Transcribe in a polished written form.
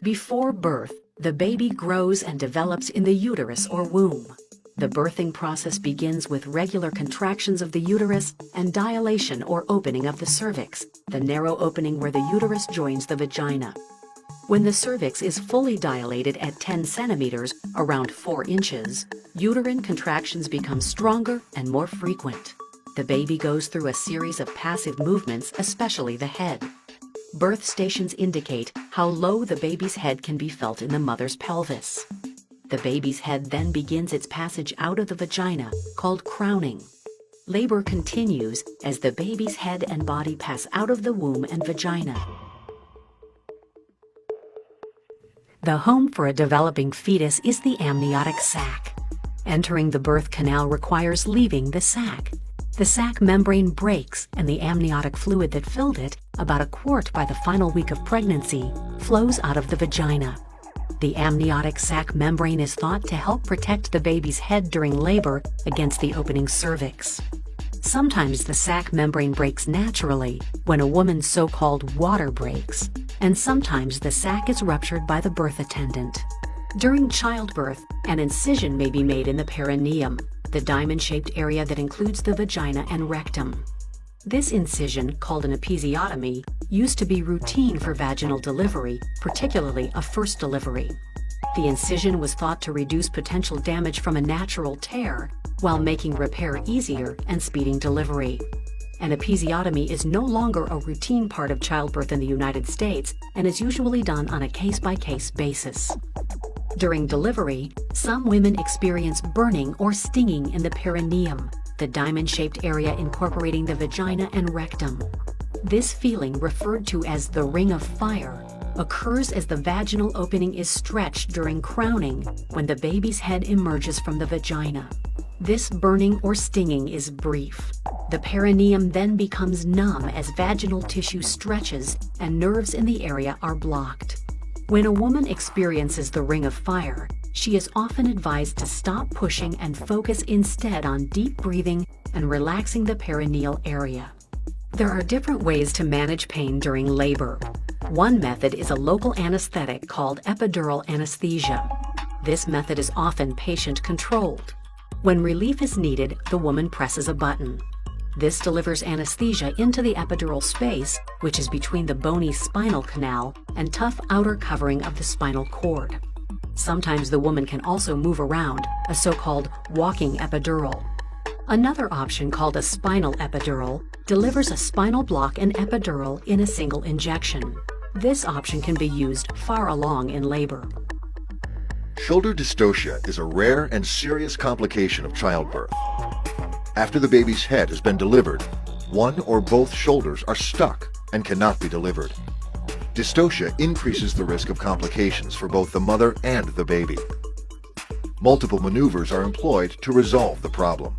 Before birth, the baby grows and develops in the uterus or womb. The birthing process begins with regular contractions of the uterus and dilation or opening of the cervix, the narrow opening where the uterus joins the vagina. When the cervix is fully dilated at 10 centimeters, around 4 inches, uterine contractions become stronger and more frequent. The baby goes through a series of passive movements, especially the head. Birth stations indicate how low the baby's head can be felt in the mother's pelvis. The baby's head then begins its passage out of the vagina, called crowning. Labor continues as the baby's head and body pass out of the womb and vagina. The home for a developing fetus is the amniotic sac. Entering the birth canal requires leaving the sac. The sac membrane breaks and the amniotic fluid that filled it, about a quart by the final week of pregnancy, flows out of the vagina. The amniotic sac membrane is thought to help protect the baby's head during labor against the opening cervix. Sometimes the sac membrane breaks naturally when a woman's so-called water breaks, and sometimes the sac is ruptured by the birth attendant. During childbirth, an incision may be made in the perineum, the diamond-shaped area that includes the vagina and rectum. This incision, called an episiotomy, used to be routine for vaginal delivery, particularly a first delivery. The incision was thought to reduce potential damage from a natural tear, while making repair easier and speeding delivery. An episiotomy is no longer a routine part of childbirth in the United States and is usually done on a case-by-case basis. During delivery, some women experience burning or stinging in the perineum, the diamond-shaped area incorporating the vagina and rectum. This feeling, referred to as the ring of fire, occurs as the vaginal opening is stretched during crowning when the baby's head emerges from the vagina. This burning or stinging is brief. The perineum then becomes numb as vaginal tissue stretches and nerves in the area are blocked. When a woman experiences the ring of fire, she is often advised to stop pushing and focus instead on deep breathing and relaxing the perineal area. There are different ways to manage pain during labor. One method is a local anesthetic called epidural anesthesia. This method is often patient-controlled. When relief is needed, the woman presses a button. This delivers anesthesia into the epidural space, which is between the bony spinal canal and tough outer covering of the spinal cord. Sometimes the woman can also move around, a so-called walking epidural. Another option, called a spinal epidural, delivers a spinal block and epidural in a single injection. This option can be used far along in labor. Shoulder dystocia is a rare and serious complication of childbirth. After the baby's head has been delivered, one or both shoulders are stuck and cannot be delivered. Dystocia increases the risk of complications for both the mother and the baby. Multiple maneuvers are employed to resolve the problem.